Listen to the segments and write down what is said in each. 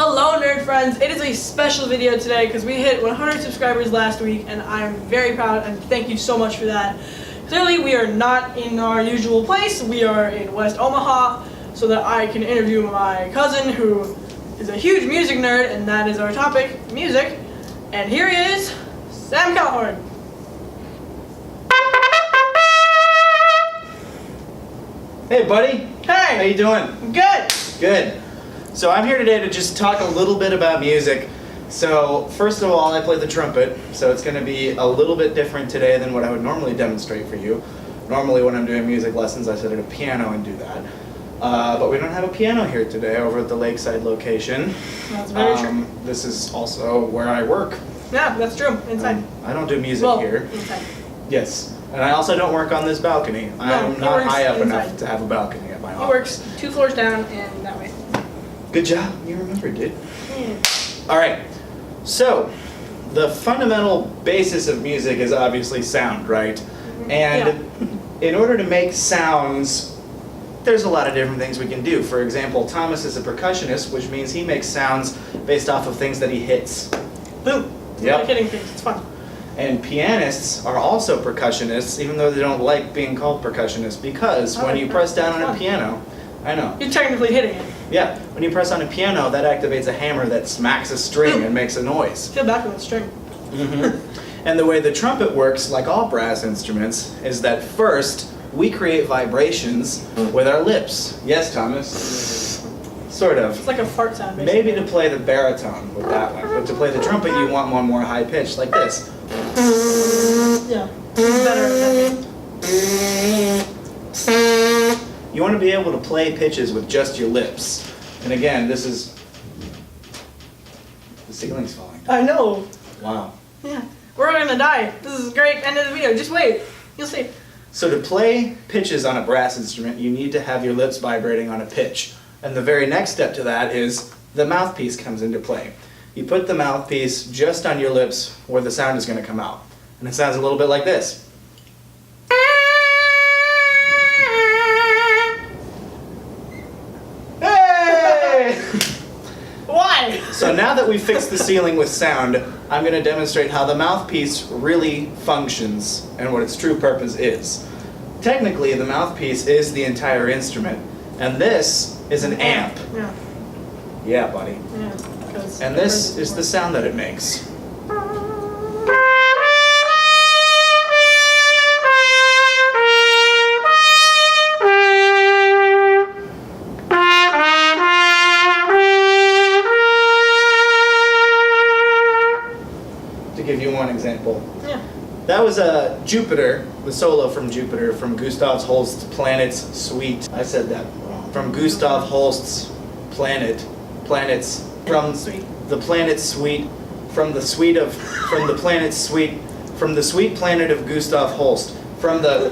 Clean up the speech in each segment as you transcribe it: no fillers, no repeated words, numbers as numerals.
Hello nerd friends, it is a special video today because we hit 100 subscribers last week and I'm very proud and thank you so much for that. Clearly we are not in our usual place, we are in West Omaha so that I can interview my cousin who is a huge music nerd and that is our topic, music. And here he is, Sam Calhorn. Hey buddy! Hey! How you doing? Good! Good. So I'm here today to just talk a little bit about music. So first of all, I play the trumpet, so it's going to be a little bit different today than what I would normally demonstrate for you. Normally when I'm doing music lessons I sit at a piano and do that. But we don't have a piano here today over at the Lakeside location. That's very true. This is also where I work. Yeah, that's true. Inside. I don't do music here. Inside. Yes. And I also don't work on this balcony. I'm not high up inside. enough to have a balcony at my office. He works 2 floors down and that way. Good job. You remembered, dude. Yeah. Alright. So, the fundamental basis of music is obviously sound, right? And in order to make sounds, there's a lot of different things we can do. For example, Thomas is a percussionist, which means he makes sounds based off of things that he hits. Boom. Yep. Like hitting things. It's fun. And pianists are also percussionists, even though they don't like being called percussionists, because when you press down on a piano, I know. You're technically hitting it. Yeah, when you press on a piano, that activates a hammer that smacks a string and makes a noise. Feel back with the string. And the way the trumpet works, like all brass instruments, is that first we create vibrations with our lips. Yes, Thomas? Sort of. It's like a fart sound, basically. Maybe to play the baritone with that one, but to play the trumpet you want one more high pitched, like this. Yeah, it's better at that. You want to be able to play pitches with just your lips. And again, this is... The ceiling's falling. I know. Wow. Yeah. We're all gonna die. This is a great end of the video. Just wait. You'll see. So to play pitches on a brass instrument, you need to have your lips vibrating on a pitch. And the very next step to that is the mouthpiece comes into play. You put the mouthpiece just on your lips where the sound is going to come out. And it sounds a little bit like this. Hey! Why? So now that we've fixed the ceiling with sound, I'm going to demonstrate how the mouthpiece really functions and what its true purpose is. Technically, the mouthpiece is the entire instrument, and this is an amp. Yeah. Yeah, buddy. Yeah. And this is the sound that it makes. To give you one example. Yeah. That was Jupiter, the solo from Jupiter, from Gustav Holst's Planets Suite. I said that wrong. From Gustav Holst's Planets, from the Planet Suite, from the Sweet Planet of Gustav Holst, from the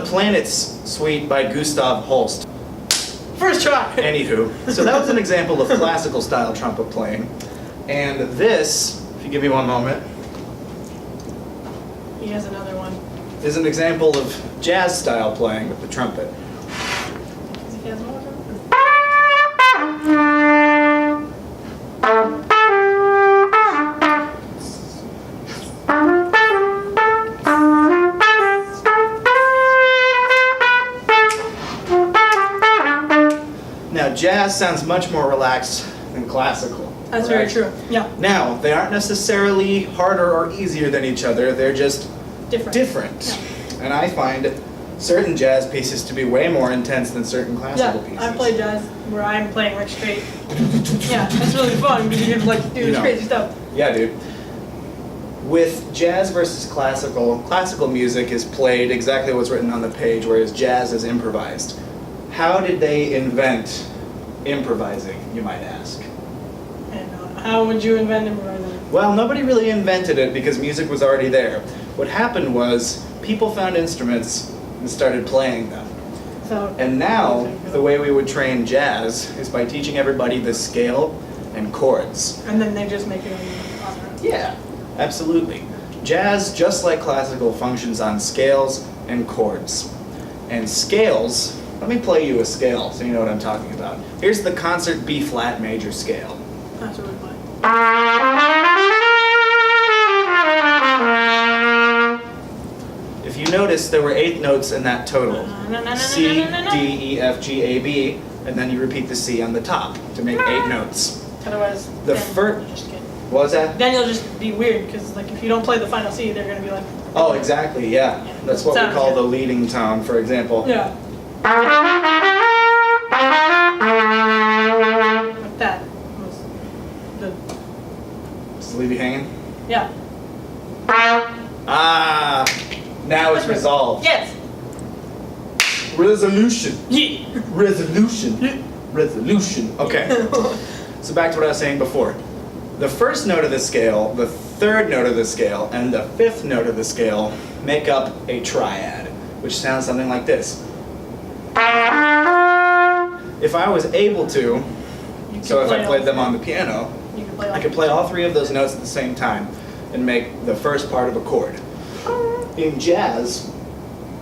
Planets Suite by Gustav Holst. First try. Anywho, so that was an example of classical style trumpet playing, and this, if you give me one moment, He has another one. is an example of jazz style playing with the trumpet. He has more. Now, jazz sounds much more relaxed than classical. That's correct? very true. Yeah. Now, they aren't necessarily harder or easier than each other, they're just different. Yeah. And I find certain jazz pieces to be way more intense than certain classical pieces. I play jazz where I'm playing like straight. Yeah, that's really fun because you can like do this crazy stuff. Yeah, dude. With jazz versus classical music is played exactly what's written on the page, whereas jazz is improvised. How did they invent improvising, you might ask? And how would you invent improvising? Well, nobody really invented it because music was already there. What happened was people found instruments and started playing them. So, And now, the way we would train jazz is by teaching everybody the scale and chords. and then they just make it on their own. Yeah, absolutely. Jazz, just like classical, functions on scales and chords. And scales Let me play you a scale so you know what I'm talking about. Here's the concert B flat major scale. That's what we play. If you notice, there were 8 notes in that total. C, D, E, F, G, A, B, and then you repeat the C on the top to make 8 notes. Otherwise, The then first. you'll just get, What was that? then you'll just be weird because like if you don't play the final C, they're gonna be like. Oh, exactly, yeah. Yeah, That's what we sounds call good. the leading tone, for example. Yeah. Like that was the. Just leave you hanging. Yeah. Ah, now it's resolved. Yes. Resolution. Yeah. Resolution. Resolution. Okay. So back to what I was saying before. The first note of the scale, the third note of the scale, and the fifth note of the scale make up a triad, which sounds something like this. If I was able to, You so could if play I played all them three. on the piano, You can play. I could play all 3 of those notes at the same time and make the first part of a chord. In jazz,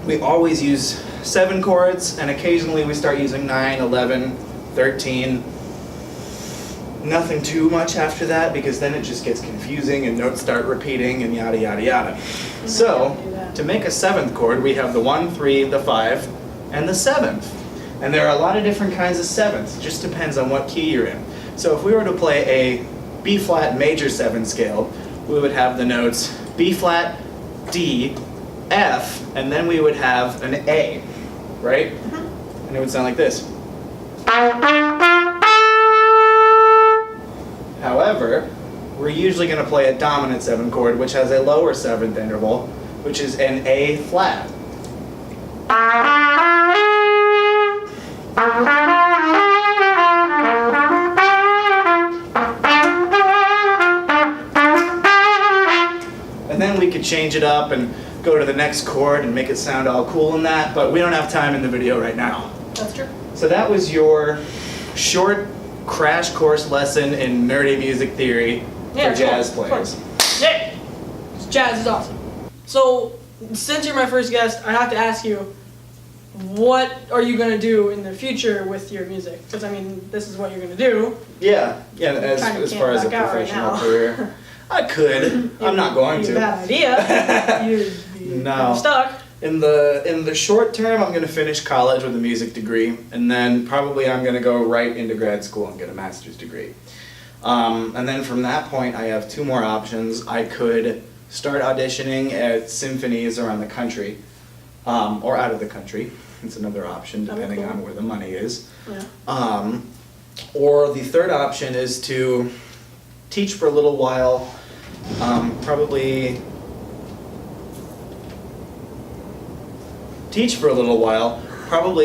we always use 7 chords, and occasionally we start using 9, 11, 13. Nothing too much after that, because then it just gets confusing and notes start repeating and yada yada yada. So, to make a 7th chord, we have the 1, 3, the 5, and the 7th. And there are a lot of different kinds of 7ths. It just depends on what key you're in. So if we were to play a B flat major 7 scale, we would have the notes B flat, D, F, and then we would have an A, right? And it would sound like this. However, we're usually going to play a dominant 7 chord, which has a lower 7th interval, which is an A flat. And then we could change it up and go to the next chord and make it sound all cool in that, but we don't have time in the video right now. That's true. So that was your short crash course lesson in nerdy music theory Yeah, for jazz cool. players. Yeah. Jazz is awesome. So, since you're my first guest, I have to ask you, what are you going to do in the future with your music? Because, I mean, this is what you're going to do. Yeah, as Kinda far as a can't back out right professional now. career. I could. I'm not going It'd be to. a bad idea. You'd be No. stuck. In the short term, I'm going to finish college with a music degree, and then probably I'm going to go right into grad school and get a master's degree. And then from that point, I have 2 more options. I could start auditioning at symphonies around the country, or out of the country. It's another option, That'd be depending cool. on where the money is. Yeah. Or the third option is to teach for a little while, probably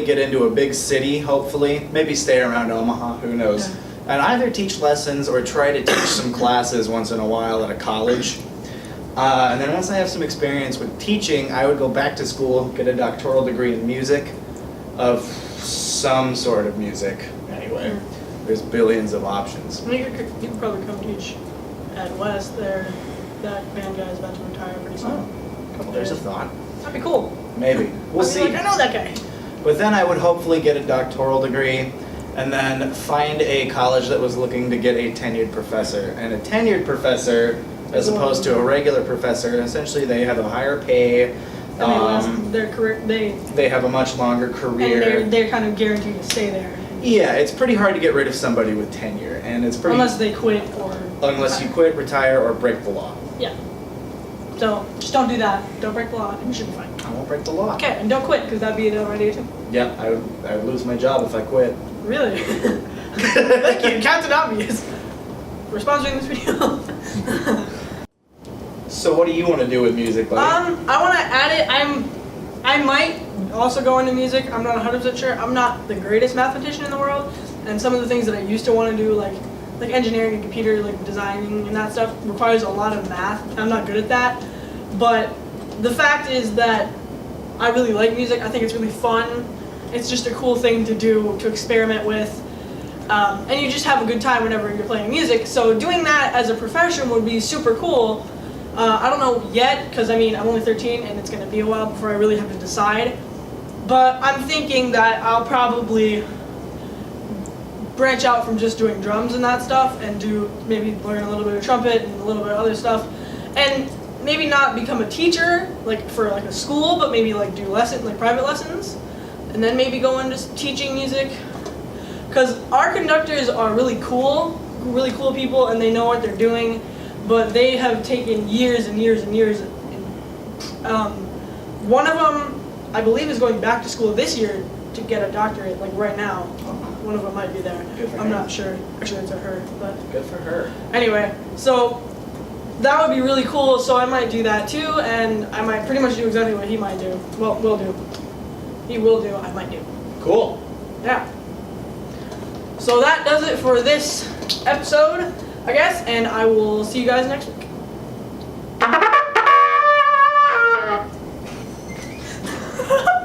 get into a big city, hopefully, maybe stay around Omaha, who knows. Yeah. And either teach lessons or try to teach some classes once in a while at a college. And then once I have some experience with teaching, I would go back to school, get a doctoral degree in music, of some sort of music, anyway. There's billions of options. I mean, you could probably come teach at West there. That band guy is about to retire pretty soon. Couple There's a days. thought. That'd be cool. Maybe. We'll I'd be see. Like, I know that guy. But then I would hopefully get a doctoral degree and then find a college that was looking to get a tenured professor. And a tenured professor, as opposed to a regular professor, essentially they have a higher pay, And they last their career. they have a much longer And career. they're kind of guaranteed to stay there. Yeah, it's pretty hard to get rid of somebody with tenure, and it's pretty Unless they quit or. unless you quit, retire, or break the law. Yeah. So just don't do that. Don't break the law, and you should be fine. I won't break the law. Okay, and don't quit because that'd be the right idea too. Yeah, I would lose my job if I quit. Really? Thank you. Captain Obvious. We're sponsoring this video. So what do you want to do with music, buddy? I want to add it. I might also go into music. I'm not 100% sure. I'm not the greatest mathematician in the world, and some of the things that I used to want to do, like engineering and computer, like designing and that stuff, requires a lot of math. I'm not good at that. But the fact is that I really like music. I think it's really fun. It's just a cool thing to do, to experiment with. And you just have a good time whenever you're playing music. So doing that as a profession would be super cool. I don't know yet, because I mean, I'm only 13 and it's going to be a while before I really have to decide. But I'm thinking that I'll probably branch out from just doing drums and that stuff and do maybe learn a little bit of trumpet and a little bit of other stuff, and maybe not become a teacher like for like a school, but maybe like do private lessons, and then maybe go into teaching music. Because our conductors are really cool people, and they know what they're doing, but they have taken years and years and years. One of them, I believe, is going back to school this year to get a doctorate, like right now. One of them might be there. Good for I'm her. not sure. Actually, it's a her, but Good for her. anyway. So that would be really cool. So I might do that too, and I might pretty much do exactly what he might do. Well, will do. He will do. I might do. Cool. Yeah. So that does it for this episode, I guess, and I will see you guys next week.